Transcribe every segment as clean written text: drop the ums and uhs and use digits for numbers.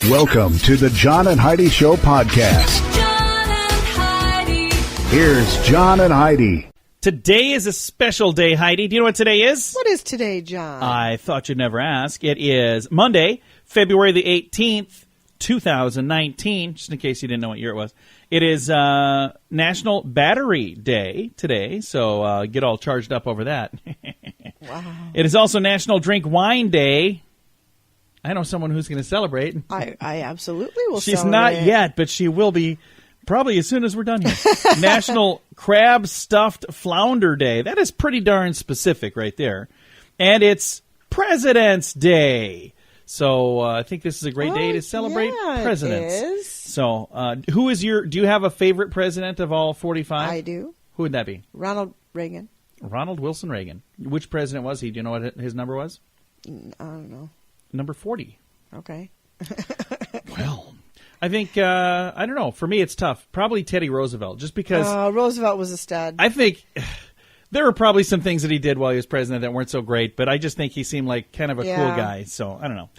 Welcome to the John and Heidi Show podcast. John and Heidi. Here's John and Heidi. Today is a special day, Heidi. Do you know what today is? What is today, John? I thought you'd never ask. It is Monday, February the 18th, 2019, just in case you didn't know what year it was. It is National Battery Day today, so get all charged up over that. Wow. It is also National Drink Wine Day. I know someone who's going to celebrate. I absolutely will She's celebrate. not yet, but she will be probably as soon as we're done here. National Crab Stuffed Flounder Day. That is pretty darn specific right there. And it's President's Day. So I think this is a great day to celebrate presidents. It is. So do you have a favorite president of all 45? I do. Who would that be? Ronald Reagan. Ronald Wilson Reagan. Which president was he? Do you know what his number was? I don't know. Number 40. Okay. Well, I think, I don't know. For me, it's tough. Probably Teddy Roosevelt, just because Roosevelt was a stud. I think there were probably some things that he did while he was president that weren't so great, but I just think he seemed like kind of a cool guy. So, I don't know.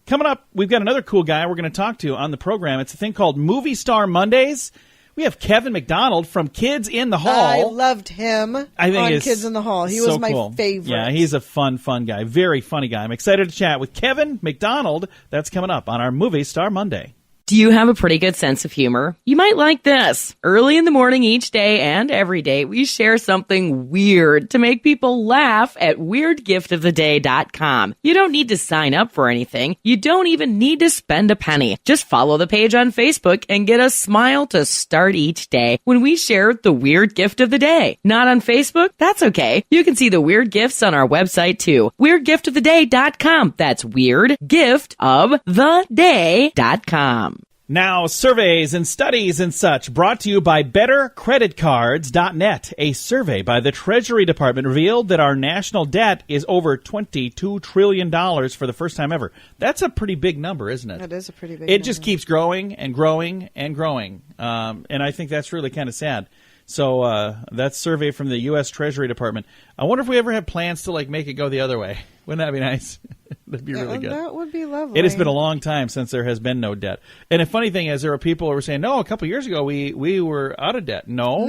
Coming up, we've got another cool guy we're going to talk to on the program. It's a thing called Movie Star Mondays. We have Kevin McDonald from Kids in the Hall. I loved him I think on Kids in the Hall. He was my favorite. Yeah, he's a fun guy. Very funny guy. I'm excited to chat with Kevin McDonald. That's coming up on our Movie Star Monday. Do you have a pretty good sense of humor? You might like this. Early in the morning each day and every day, we share something weird to make people laugh at WeirdGiftOfTheDay.com. You don't need to sign up for anything. You don't even need to spend a penny. Just follow the page on Facebook and get a smile to start each day when we share the Weird Gift of the Day. Not on Facebook? That's okay. You can see the weird gifts on our website too. WeirdGiftOfTheDay.com. That's WeirdGiftOfTheDay.com. Now, surveys and studies and such brought to you by BetterCreditCards.net. A survey by the Treasury Department revealed that our national debt is over $22 trillion for the first time ever. That's a pretty big number, isn't it? That is a pretty big number. It just keeps growing and growing and growing. And I think that's really kind of sad. So that survey from the U.S. Treasury Department. I wonder if we ever have plans to make it go the other way. Wouldn't that be nice? That'd be really good. That would be lovely. It has been a long time since there has been no debt. And the funny thing is, there are people who were saying, no, a couple years ago we were out of debt. No.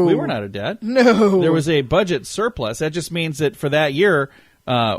We weren't out of debt. No. There was a budget surplus. That just means that for that year,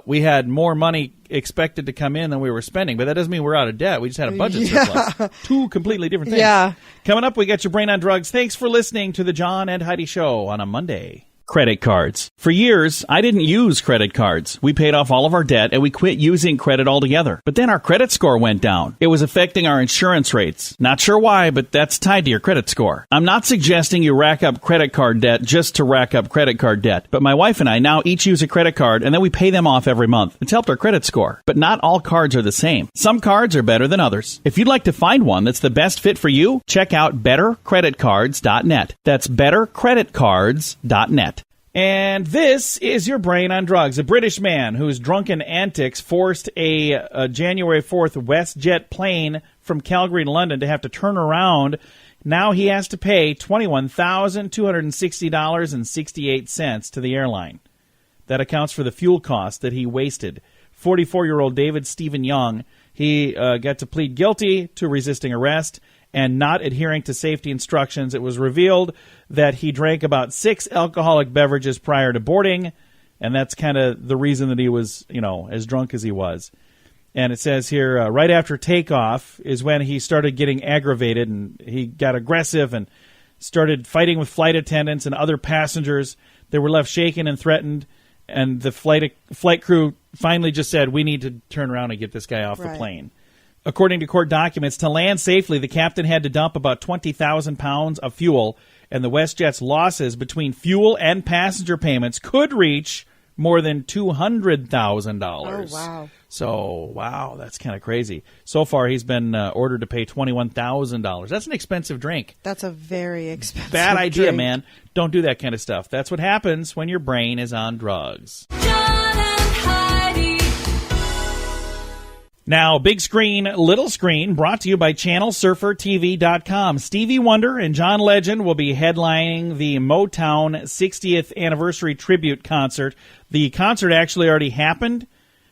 we had more money expected to come in than we were spending. But that doesn't mean we're out of debt. We just had a budget surplus. Two completely different things. Yeah. Coming up, we got your brain on drugs. Thanks for listening to the John and Heidi Show on a Monday. Credit cards. For years, I didn't use credit cards. We paid off all of our debt and we quit using credit altogether. But then our credit score went down. It was affecting our insurance rates. Not sure why, but that's tied to your credit score. I'm not suggesting you rack up credit card debt just to rack up credit card debt. But my wife and I now each use a credit card and then we pay them off every month. It's helped our credit score. But not all cards are the same. Some cards are better than others. If you'd like to find one that's the best fit for you, check out BetterCreditCards.net. That's BetterCreditCards.net. And this is your brain on drugs. A British man whose drunken antics forced a January 4th WestJet plane from Calgary to London to have to turn around. Now he has to pay $21,260.68 to the airline. That accounts for the fuel cost that he wasted. 44-year-old David Stephen Young, he got to plead guilty to resisting arrest and not adhering to safety instructions. It was revealed that he drank about 6 alcoholic beverages prior to boarding, and that's kind of the reason that he was, as drunk as he was. And it says here, right after takeoff is when he started getting aggravated, and he got aggressive and started fighting with flight attendants and other passengers. They were left shaken and threatened, and the flight crew finally just said, we need to turn around and get this guy off the plane. According to court documents, to land safely, the captain had to dump about 20,000 pounds of fuel, and the WestJet's losses between fuel and passenger payments could reach more than $200,000. Oh, wow. So, wow, that's kind of crazy. So far, he's been ordered to pay $21,000. That's an expensive drink. That's a very expensive Bad idea, drink. man. Don't do that kind of stuff. That's what happens when your brain is on drugs. John and Heidi. Now, big screen, little screen, brought to you by ChannelSurferTV.com. Stevie Wonder and John Legend will be headlining the Motown 60th Anniversary Tribute Concert. The concert actually already happened,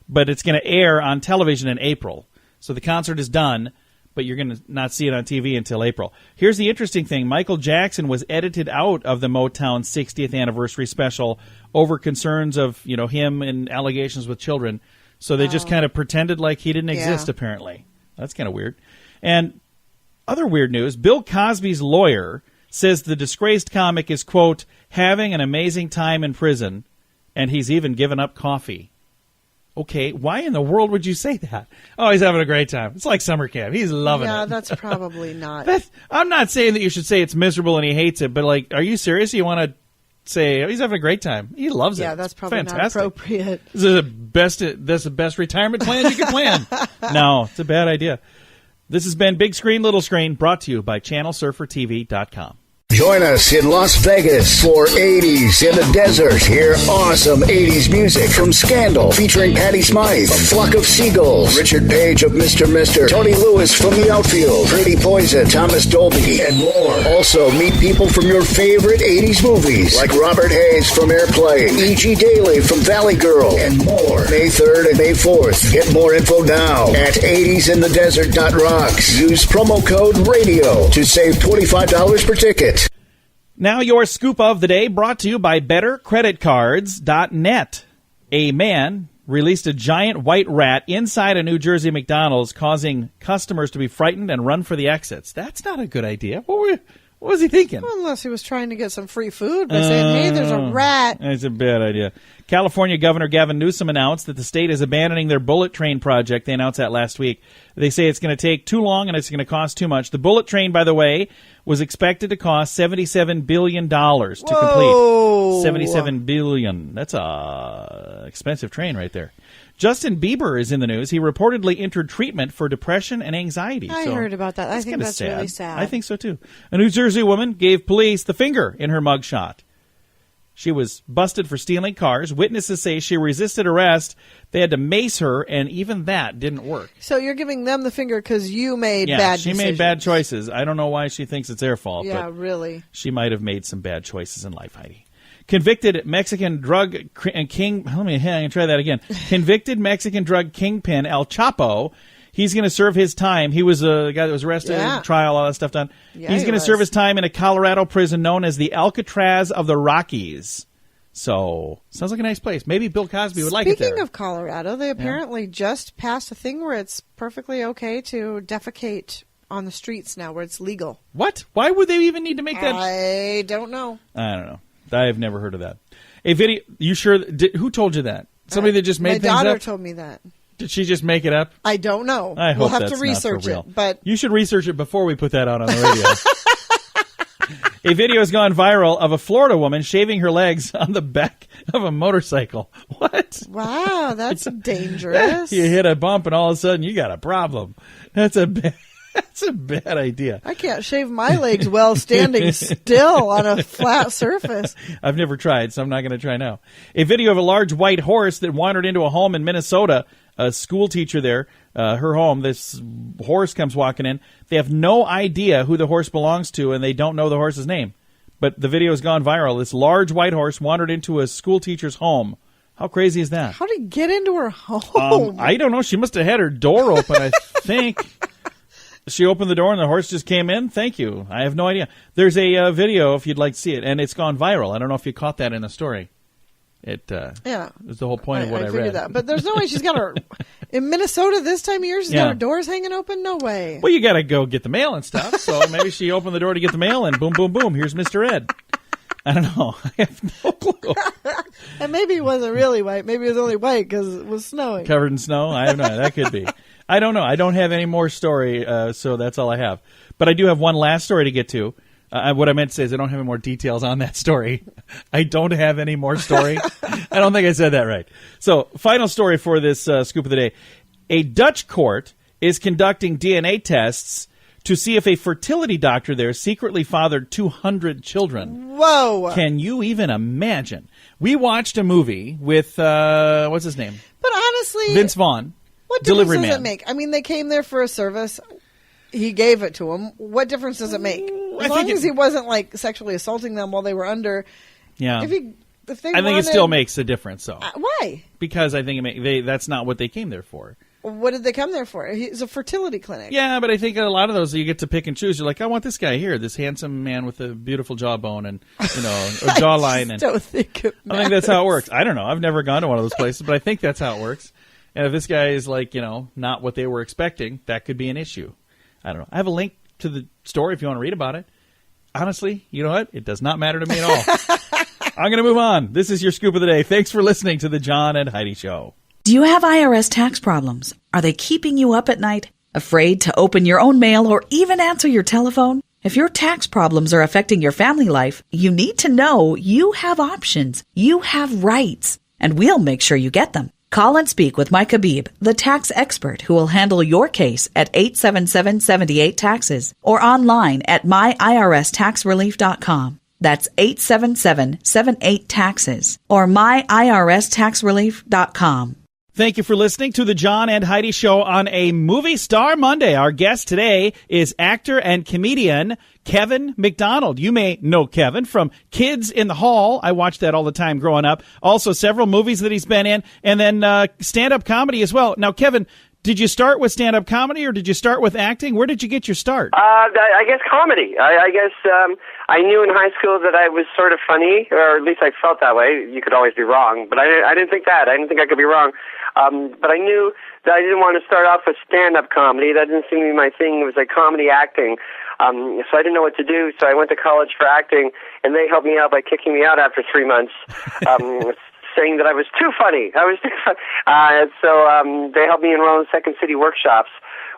but it's going to air on television in April. So the concert is done. but you're going to not see it on TV until April. Here's the interesting thing. Michael Jackson was edited out of the Motown 60th anniversary special over concerns of, him and allegations with children. So they just kind of pretended like he didn't exist, apparently. That's kind of weird. And other weird news, Bill Cosby's lawyer says the disgraced comic is, quote, having an amazing time in prison, and he's even given up coffee. Okay, why in the world would you say that? Oh, he's having a great time. It's like summer camp. He's loving it. Yeah, that's probably not. I'm not saying that you should say it's miserable and he hates it, but, are you serious? You want to say, he's having a great time. He loves it. Yeah, that's probably fantastic. not appropriate. This is the best retirement plan you can plan. No, it's a bad idea. This has been Big Screen, Little Screen, brought to you by ChannelSurferTV.com. Join us in Las Vegas for 80s in the Desert. Hear awesome 80s music from Scandal, featuring Patti Smythe, A Flock of Seagulls, Richard Page of Mr. Mister, Tony Lewis from The Outfield, Pretty Poison, Thomas Dolby, and more. Also, meet people from your favorite 80s movies, like Robert Hayes from Airplane, E.G. Daily from Valley Girl, and more. May 3rd and May 4th. Get more info now at 80sinthedesert.rocks. Use promo code RADIO to save $25 per ticket. Now your scoop of the day, brought to you by BetterCreditCards.net. A man released a giant white rat inside a New Jersey McDonald's, causing customers to be frightened and run for the exits. That's not a good idea. What was he thinking? Well, unless he was trying to get some free food by saying, hey, there's a rat. That's a bad idea. California Governor Gavin Newsom announced that the state is abandoning their bullet train project. They announced that last week. They say it's going to take too long and it's going to cost too much. The bullet train, by the way, was expected to cost $77 billion to complete. $77 billion. That's a expensive train right there. Justin Bieber is in the news. He reportedly entered treatment for depression and anxiety. I heard about that. I think that's really sad. I think so, too. A New Jersey woman gave police the finger in her mugshot. She was busted for stealing cars. Witnesses say she resisted arrest. They had to mace her, and even that didn't work. So you're giving them the finger because you made bad decisions. Yeah, she made bad choices. I don't know why she thinks it's their fault. Yeah, but really. She might have made some bad choices in life, Heidi. Convicted Mexican drug king... I'm going to try that again. Convicted Mexican drug kingpin El Chapo. He's going to serve his time. He was a guy that was arrested, trial, all that stuff done. Yeah, He's going to serve his time in a Colorado prison known as the Alcatraz of the Rockies. So, sounds like a nice place. Maybe Bill Cosby would like it there. Speaking of Colorado, they apparently just passed a thing where it's perfectly okay to defecate on the streets now, where it's legal. What? Why would they even need to make that? I don't know. I don't know. I've never heard of that. A video. You sure? Who told you that? Somebody that just made things up? My daughter told me that. Did she just make it up? I don't know. I hope we'll have that's to research not for real. it. But you should research it before we put that out on the radio. A video has gone viral of a Florida woman shaving her legs on the back of a motorcycle. What? Wow, that's dangerous. You hit a bump and all of a sudden you got a problem. That's a bad idea. I can't shave my legs well standing still on a flat surface. I've never tried, so I'm not going to try now. A video of a large white horse that wandered into a home in Minnesota. A school teacher there, her home, this horse comes walking in. They have no idea who the horse belongs to, and they don't know the horse's name. But the video has gone viral. This large white horse wandered into a school teacher's home. How crazy is that? How did he get into her home? I don't know. She must have had her door open, I think. She opened the door and the horse just came in? Thank you. I have no idea. There's a video if you'd like to see it, and it's gone viral. I don't know if you caught that in the story. It was the whole point of what I read. That. But there's no way she's got her... In Minnesota this time of year, she's got her doors hanging open? No way. Well, you got to go get the mail and stuff, so maybe she opened the door to get the mail, and boom, boom, boom, here's Mr. Ed. I don't know. I have no clue. And maybe it wasn't really white. Maybe it was only white because it was snowing. Covered in snow? I have no idea. That could be. I don't know. I don't have any more story, so that's all I have. But I do have one last story to get to. What I meant to say is I don't have any more details on that story. I don't have any more story. I don't think I said that right. So, final story for this scoop of the day. A Dutch court is conducting DNA tests to see if a fertility doctor there secretly fathered 200 children. Whoa! Can you even imagine? We watched a movie with, what's his name? But honestly... Vince Vaughn. What difference does it make? I mean, they came there for a service. He gave it to them. What difference does it make? As long as he wasn't like sexually assaulting them while they were under. Yeah. I think it still makes a difference, though. Why? Because I think that's not what they came there for. What did they come there for? It's a fertility clinic. Yeah, but I think a lot of those you get to pick and choose. You're like, I want this guy here, this handsome man with a beautiful jawbone and a jawline. I don't think it I think that's how it works. I don't know. I've never gone to one of those places, but I think that's how it works. And if this guy is like, not what they were expecting, that could be an issue. I don't know. I have a link to the story if you want to read about it. Honestly, you know what? It does not matter to me at all. I'm going to move on. This is your scoop of the day. Thanks for listening to the John and Heidi Show. Do you have IRS tax problems? Are they keeping you up at night? Afraid to open your own mail or even answer your telephone? If your tax problems are affecting your family life, you need to know you have options. You have rights, and we'll make sure you get them. Call and speak with Mike Habib, the tax expert who will handle your case at 877-78-TAXES or online at myirs.taxrelief.com. That's 877-78-TAXES or myirs.taxrelief.com. Thank you for listening to the John and Heidi Show on a Movie Star Monday. Our guest today is actor and comedian Kevin McDonald. You may know Kevin from Kids in the Hall. I watched that all the time growing up. Also, several movies that he's been in, and then stand-up comedy as well. Now, Kevin, did you start with stand-up comedy or did you start with acting? Where did you get your start? I guess comedy. I guess I knew in high school that I was sort of funny, or at least I felt that way. You could always be wrong, but I didn't think that. I didn't think I could be wrong. But I knew that I didn't want to start off with stand-up comedy. That didn't seem to be my thing. It was like comedy acting. So I didn't know what to do, so I went to college for acting, and they helped me out by kicking me out after 3 months. Saying that I was too funny. So they helped me enroll in Second City workshops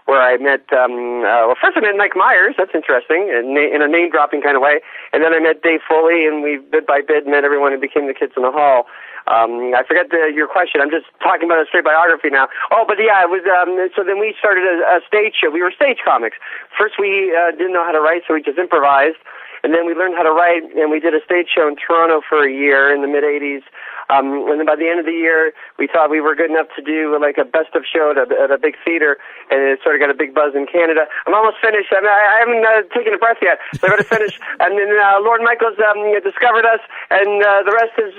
where I met, first I met Mike Myers. That's interesting, in a name-dropping kind of way. And then I met Dave Foley, and we bit by bit met everyone and became the Kids in the Hall. I forgot your question. I'm just talking about a straight biography now. Oh, but yeah, it was, so then we started a stage show. We were stage comics. First we didn't know how to write, so we just improvised. And then we learned how to write, and we did a stage show in Toronto for a year in the mid-'80s. And then by the end of the year, we thought we were good enough to do like a best of show at a big theater, and it sort of got a big buzz in Canada. I'm almost finished. I haven't taken a breath yet, so I'm going to finish. And then Lorne Michaels discovered us, and the rest is,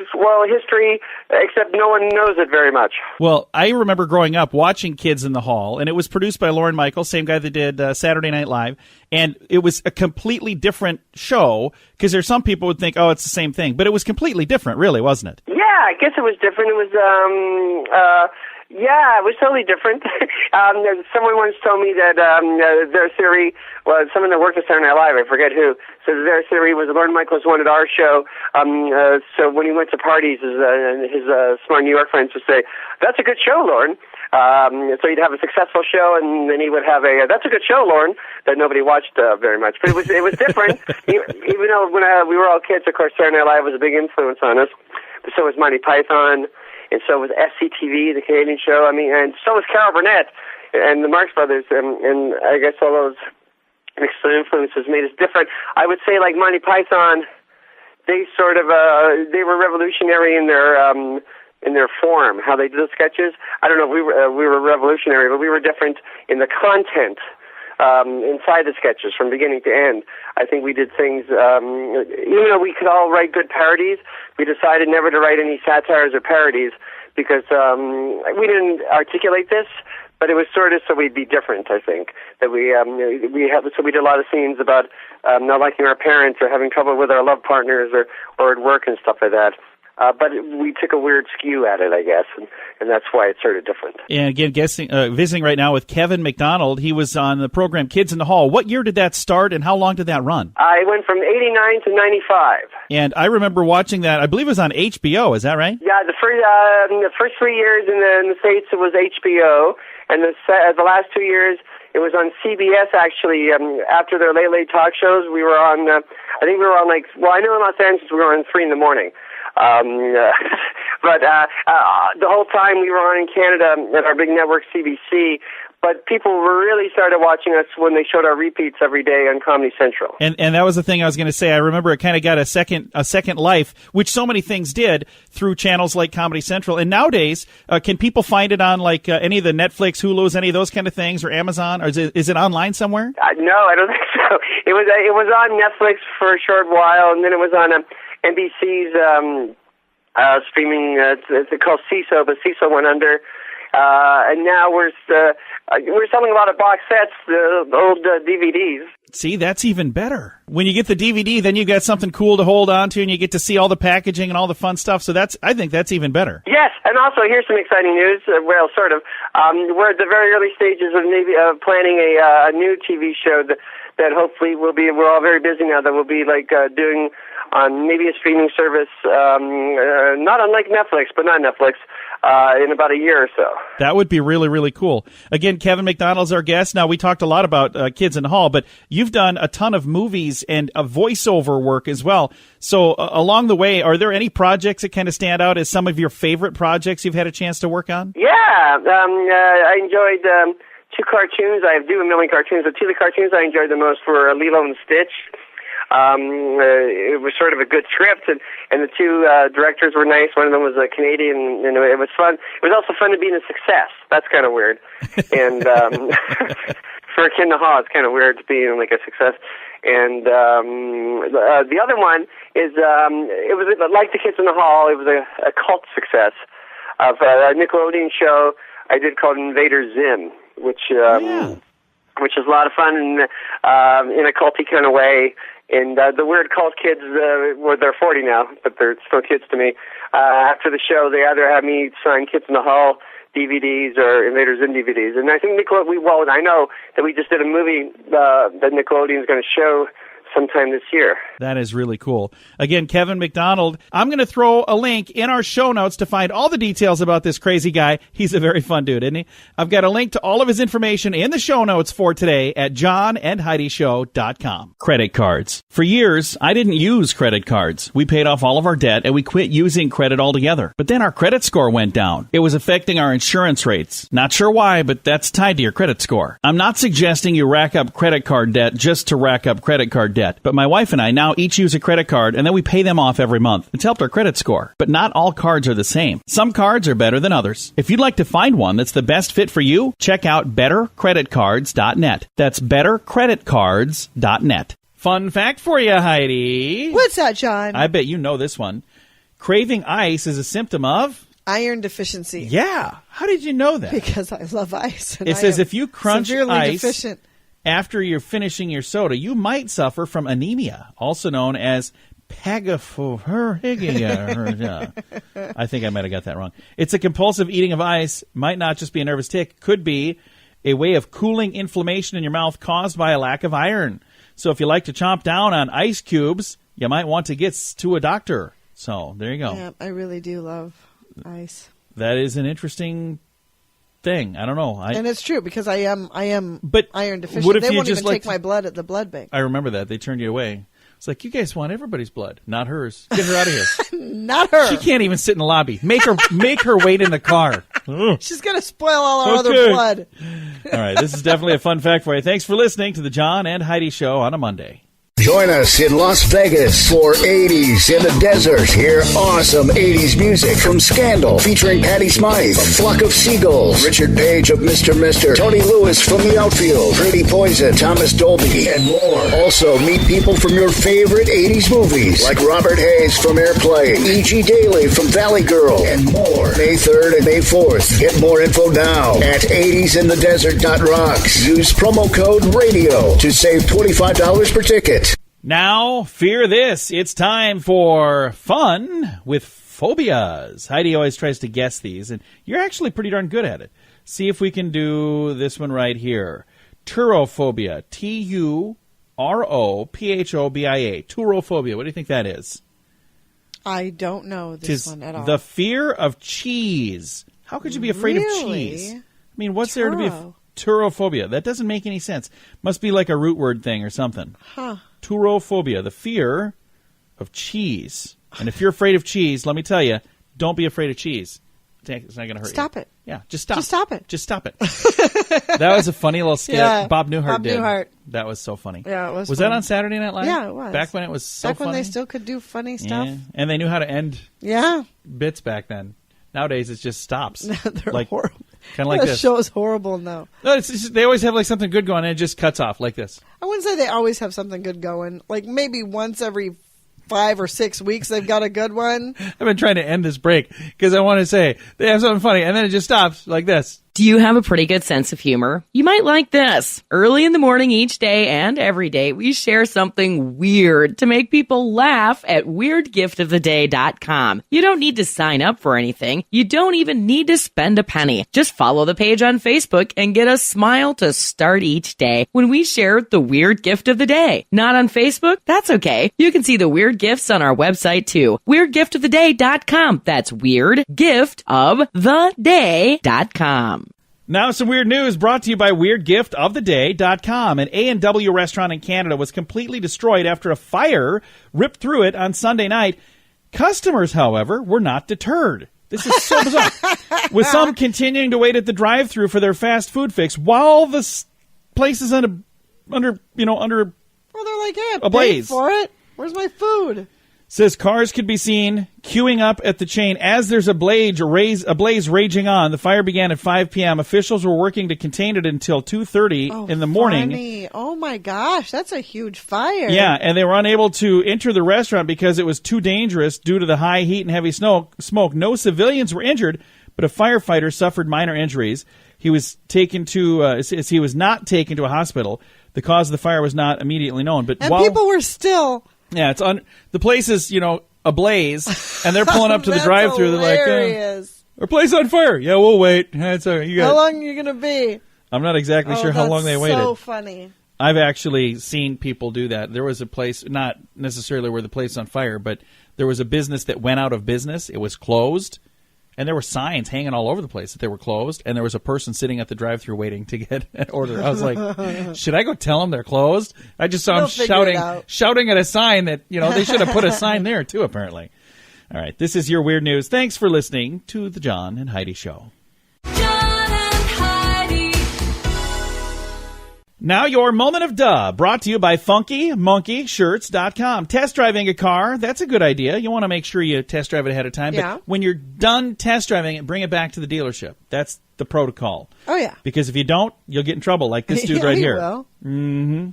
history, except no one knows it very much. Well, I remember growing up watching Kids in the Hall, and it was produced by Lorne Michaels, same guy that did Saturday Night Live, and it was a completely different show, because there's some people would think, oh, it's the same thing, but it was completely different, really, wasn't it? Yeah, I guess it was different. It was, it was totally different. Someone once told me that their theory was, someone that worked at Saturday Night Live, I forget who, so their theory was Lorne Michaels wanted our show, so when he went to parties, his smart New York friends would say, that's a good show, Lorne. So he'd have a successful show, and then he would have that's a good show, Lorne, that nobody watched very much. But it was different. Even though when we were all kids, of course, Saturday Night Live was a big influence on us. But so was Monty Python, and so was SCTV, the Canadian show. I mean, and so was Carol Burnett and the Marx Brothers, and I guess all those mixed influences made us different. I would say, like Monty Python, they sort of they were revolutionary in their form, how they did the sketches. I don't know if we were revolutionary, but we were different in the content inside the sketches from beginning to end. I think we did things, even though we could all write good parodies, we decided never to write any satires or parodies because we didn't articulate this, but it was sort of so we'd be different, I think. That we did a lot of scenes about not liking our parents or having trouble with our love partners or at work and stuff like that. But we took a weird skew at it, I guess, and that's why it's sort of different. And again, visiting right now with Kevin McDonald. He was on the program Kids in the Hall. What year did that start, and how long did that run? I went from 89 to 95. And I remember watching that. I believe it was on HBO. Is that right? Yeah, the first 3 years in the States it was HBO, and the last 2 years it was on CBS. Actually, after their late talk shows, we were on. I think we were on I know in Los Angeles we were on 3 in the morning. But the whole time we were on in Canada at our big network CBC, but people really started watching us when they showed our repeats every day on Comedy Central. And that was the thing I was going to say. I remember it kind of got a second life, which so many things did through channels like Comedy Central. And nowadays, can people find it on any of the Netflix, Hulu's, any of those kind of things, or Amazon, or is it online somewhere? No, I don't think so. It was on Netflix for a short while, and then it was on NBC's streaming. It's called CISO, but CISO went under. and now we're selling a lot of box sets, old DVDs. See, that's even better. When you get the DVD, then you got something cool to hold on to, and you get to see all the packaging and all the fun stuff. So I think that's even better. Yes, and also here's some exciting news. Well, sort of. We're at the very early stages of maybe planning a new TV show that hopefully we're all very busy now, that we'll be like doing on maybe a streaming service, not unlike Netflix, but not Netflix, in about a year or so. That would be really, really cool. Again, Kevin McDonald's our guest. Now, we talked a lot about Kids in the Hall, but you've done a ton of movies and voiceover work as well. So along the way, are there any projects that kind of stand out as some of your favorite projects you've had a chance to work on? Yeah, I enjoyed two cartoons. I do a million cartoons, but two of the cartoons I enjoyed the most were Lilo and Stitch. It was sort of a good trip, and the two directors were nice. One of them was a Canadian, and it was fun. It was also fun to be in a success. That's kind of weird. And for a kid in the hall, it's kind of weird to be in like a success. And the other one is it was like the Kids in the Hall. It was a cult success of a Nickelodeon show I did called Invader Zim, which is a lot of fun in a culty kind of way. And the weird cult kids, they're 40 now, but they're still kids to me. After the show, they either have me sign Kids in the Hall DVDs or Invader Zim DVDs. And I think I know that we just did a movie that Nickelodeon's going to show sometime this year. That is really cool. Again, Kevin McDonald. I'm going to throw a link in our show notes to find all the details about this crazy guy. He's a very fun dude, isn't he? I've got a link to all of his information in the show notes for today at johnandheidishow.com. Credit cards. For years, I didn't use credit cards. We paid off all of our debt and we quit using credit altogether. But then our credit score went down. It was affecting our insurance rates. Not sure why, but that's tied to your credit score. I'm not suggesting you rack up credit card debt just to rack up credit card debt. But my wife and I now each use a credit card and then we pay them off every month. It's helped our credit score. But not all cards are the same. Some cards are better than others. If you'd like to find one that's the best fit for you, check out bettercreditcards.net. That's bettercreditcards.net. Fun fact for you, Heidi. What's that, John? I bet you know this one. Craving ice is a symptom of Iron deficiency. Yeah. How did you know that? Because I love ice. And It says if you crunch severely ice deficient. after you're finishing your soda, you might suffer from anemia, also known as pagophoria. I think I might have got that wrong. It's a compulsive eating of ice, might not just be a nervous tic, could be a way of cooling inflammation in your mouth caused by a lack of iron. So if you like to chomp down on ice cubes, you might want to get to a doctor. So there you go. Yeah, I really do love ice. That is an interesting thing. I don't know. And it's true because I am But iron deficient. what if they you won't just even like take my blood at the blood bank. I remember that. They turned you away. It's like, you guys want everybody's blood, not hers. Get her out of here. Not her. She can't even sit in the lobby. Make her wait in the car. She's going to spoil all our Okay. other blood. All right, this is definitely a fun fact for you. Thanks for listening to the John and Heidi Show on a Monday. Join us in Las Vegas for 80s in the Desert. Hear awesome 80s music from Scandal, featuring Patty Smythe, A Flock of Seagulls, Richard Page of Mr. Mister, Tony Lewis from The Outfield, Pretty Poison, Thomas Dolby, and more. Also, meet people from your favorite 80s movies, like Robert Hayes from Airplane, E.G. Daily from Valley Girl, and more. May 3rd and May 4th. Get more info now at 80sinthedesert.rocks. Use promo code RADIO to save $25 per ticket. Now, fear this. It's time for fun with phobias. Heidi always tries to guess these, and you're actually pretty darn good at it. See if we can do this one right here. Turophobia. Turophobia. Turophobia. What do you think that is? I don't know this one at all. The fear of cheese. How could you be afraid of cheese? I mean, what's there to be... Turophobia. That doesn't make any sense. Must be like a root word thing or something. Huh. Turophobia, the fear of cheese. And if you're afraid of cheese, let me tell you, don't be afraid of cheese. It's not going to hurt you. Stop it. Yeah, just stop. Just stop it. Just stop it. That was a funny little skit Yeah, Bob Newhart did. Newhart. That was so funny. Yeah, it was Was funny. that on Saturday Night Live? Yeah, it was. Back when it was so Back funny? when they still could do funny stuff. Yeah. And they knew how to end Yeah. bits back then. Nowadays, it just stops. They're like, horrible. Kind of like the this. show is horrible now. No, it's just, they always have like something good going and it just cuts off like this. I wouldn't say they always have something good going. Like maybe once every 5 or 6 weeks they've got a good one. I've been trying to end this break because I want to say they have something funny, and then it just stops like this. Do you have a pretty good sense of humor? You might like this. Early in the morning each day and every day, we share something weird to make people laugh at WeirdGiftOfTheDay.com. You don't need to sign up for anything. You don't even need to spend a penny. Just follow the page on Facebook and get a smile to start each day when we share the Weird Gift of the Day. Not on Facebook? That's okay. You can see the weird gifts on our website too. WeirdGiftOfTheDay.com. That's WeirdGiftOfTheDay.com. Now some weird news brought to you by WeirdGiftOfTheDay.com. An A&W restaurant in Canada was completely destroyed after a fire ripped through it on Sunday night. Customers, however, were not deterred. This is so bizarre. With some continuing to wait at the drive-thru for their fast food fix while the place is under Well, they're like, hey, a blaze. paid for it. Where's my food? Says cars could be seen queuing up at the chain as there's a blaze raging on. The fire began at 5 p.m. Officials were working to contain it until 2:30 in the morning. Funny. Oh, my gosh. That's a huge fire. Yeah, and they were unable to enter the restaurant because it was too dangerous due to the high heat and heavy smoke. No civilians were injured, but a firefighter suffered minor injuries. He was he was not taken to a hospital. The cause of the fire was not immediately known. But people were still... Yeah, the place is, ablaze, and they're pulling up to the drive-thru. They're like, our place on fire. Yeah, we'll wait. That's all right. How long are you going to be? I'm not exactly sure how long they waited. So funny. I've actually seen people do that. There was a place, not necessarily where the place on fire, but there was a business that went out of business. It was closed, and there were signs hanging all over the place that they were closed, and there was a person sitting at the drive-thru waiting to get an order. I was like, should I go tell them they're closed? I just saw them shouting at a sign that, they should have put a sign there too, apparently. All right, this is your weird news. Thanks for listening to The John and Heidi Show. John and Heidi. Now your moment of duh, brought to you by FunkyMonkeyShirts.com. Test driving a car, that's a good idea. You want to make sure you test drive it ahead of time. Yeah. But when you're done test driving it, bring it back to the dealership. That's the protocol. Oh, yeah. Because if you don't, you'll get in trouble like this dude right here. Will. Mm-hmm.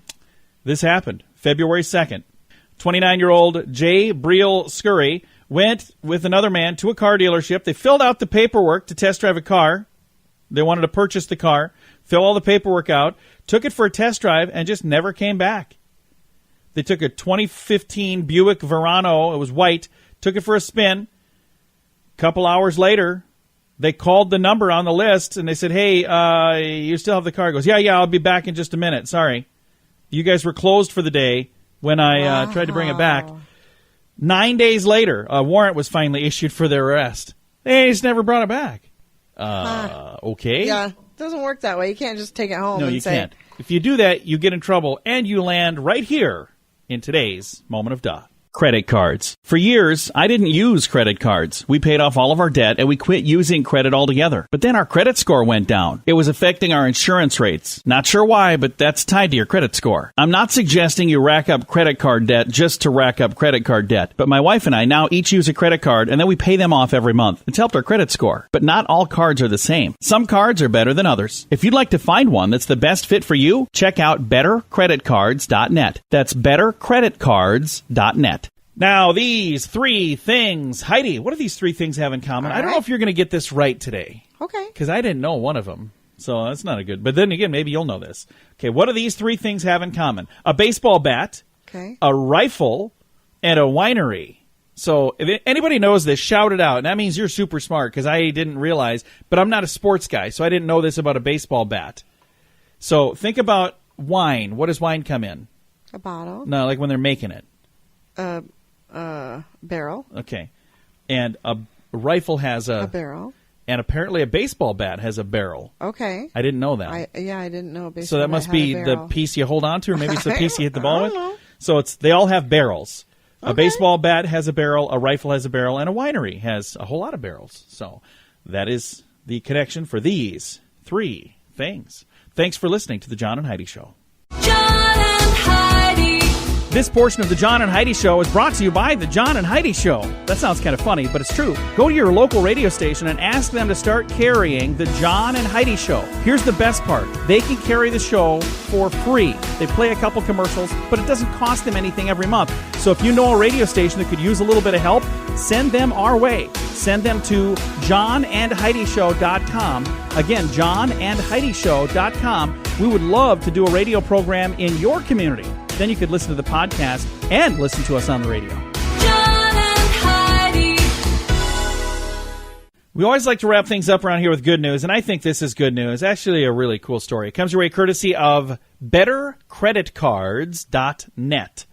This happened February 2nd. 29-year-old Jay Breel Scurry went with another man to a car dealership. They filled out the paperwork to test drive a car. They wanted to purchase the car, fill all the paperwork out, took it for a test drive, and just never came back. They took a 2015 Buick Verano. It was white. Took it for a spin. A couple hours later, they called the number on the list, and they said, hey, you still have the car? He goes, yeah, I'll be back in just a minute. Sorry. You guys were closed for the day when I tried to bring it back. 9 days later, a warrant was finally issued for their arrest. They just never brought it back. Okay. Yeah, it doesn't work that way. You can't just take it home No, and you say... can't. If you do that, you get in trouble, and you land right here in today's Moment of Duh. Credit cards. For years, I didn't use credit cards. We paid off all of our debt, and we quit using credit altogether. But then our credit score went down. It was affecting our insurance rates. Not sure why, but that's tied to your credit score. I'm not suggesting you rack up credit card debt just to rack up credit card debt. But my wife and I now each use a credit card, and then we pay them off every month. It's helped our credit score. But not all cards are the same. Some cards are better than others. If you'd like to find one that's the best fit for you, check out BetterCreditCards.net. That's BetterCreditCards.net. Now, these three things. Heidi, what do these three things have in common? I don't know if you're going to get this right today. Okay. Because I didn't know one of them. So that's not a good. But then again, maybe you'll know this. Okay, what do these three things have in common? A baseball bat, a rifle, and a winery. So if anybody knows this, shout it out. And that means you're super smart because I didn't realize. But I'm not a sports guy, so I didn't know this about a baseball bat. So think about wine. What does wine come in? A bottle. No, like when they're making it. Barrel. Okay. And a rifle has a barrel. And apparently a baseball bat has a barrel. Okay. I didn't know that. I didn't know a baseball bat. So that must be the piece you hold on to, or maybe it's the piece you hit the ball with. Know. So they all have barrels. Okay. A baseball bat has a barrel, a rifle has a barrel, and a winery has a whole lot of barrels. So that is the connection for these three things. Thanks for listening to the John and Heidi Show. John and Heidi. This portion of the John and Heidi Show is brought to you by the John and Heidi Show. That sounds kind of funny, but it's true. Go to your local radio station and ask them to start carrying the John and Heidi Show. Here's the best part. They can carry the show for free. They play a couple commercials, but it doesn't cost them anything every month. So if you know a radio station that could use a little bit of help, send them our way. Send them to johnandheidishow.com. Again, johnandheidishow.com. We would love to do a radio program in your community. Then you could listen to the podcast and listen to us on the radio. John and Heidi. We always like to wrap things up around here with good news, and I think this is good news. Actually, a really cool story. It comes your way courtesy of BetterCreditCards.net.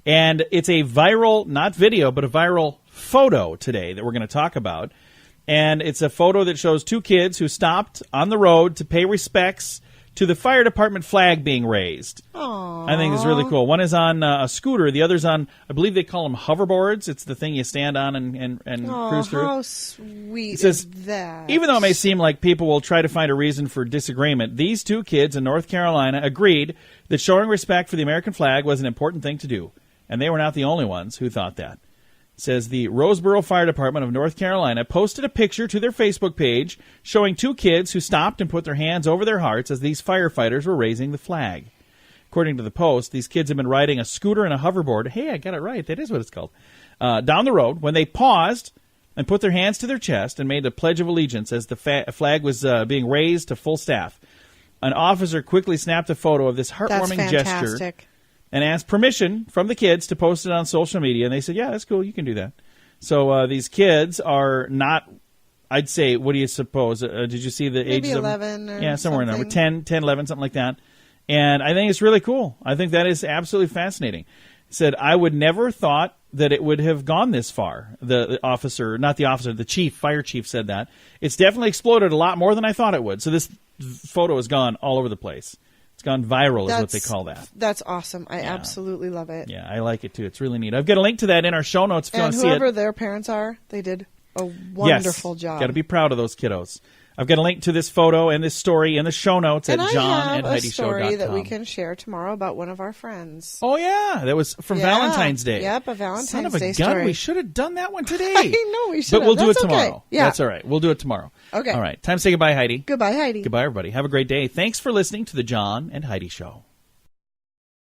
And it's a viral, not video, but a viral photo today that we're going to talk about. And it's a photo that shows two kids who stopped on the road to pay respects to the fire department flag being raised. Aww. I think it's really cool. One is on a scooter. The other's on, I believe they call them hoverboards. It's the thing you stand on and cruise through. How sweet It says, is that? even though it may seem like people will try to find a reason for disagreement, these two kids in North Carolina agreed that showing respect for the American flag was an important thing to do. And they were not the only ones who thought that. It says the Roseboro Fire Department of North Carolina posted a picture to their Facebook page showing two kids who stopped and put their hands over their hearts as these firefighters were raising the flag. According to the post, these kids have been riding a scooter and a hoverboard. Hey, I got it right. That is what it's called. Down the road when they paused and put their hands to their chest and made a pledge of allegiance as the flag was being raised to full staff. An officer quickly snapped a photo of this heartwarming gesture and asked permission from the kids to post it on social media. And they said, yeah, that's cool. You can do that. So these kids are not, I'd say, what do you suppose? Did you see the Maybe ages 11 of? or Yeah, somewhere in there. something. 10, 11, something like that. And I think it's really cool. I think that is absolutely fascinating. He said, I would never thought that it would have gone this far. The officer, not the officer, the chief, fire chief said that. It's definitely exploded a lot more than I thought it would. So this photo has gone all over the place. It's gone viral is what they call that. That's awesome. I absolutely love it. Yeah, I like it too. It's really neat. I've got a link to that in our show notes if you want And to see it. whoever their parents are, they did a wonderful job. Got to be proud of those kiddos. I've got a link to this photo and this story in the show notes at And I have a johnandheidishow.com. story that we can share tomorrow about one of our friends. Oh, yeah. That was from Valentine's Day. Yep, a Valentine's Son of a Day gun. story. We should have done that one today. I know we should But we'll do it That's okay. tomorrow. Yeah. That's all right. We'll do it tomorrow. Okay. All right. Time to say goodbye, Heidi. Goodbye, Heidi. Goodbye, everybody. Have a great day. Thanks for listening to the John and Heidi Show.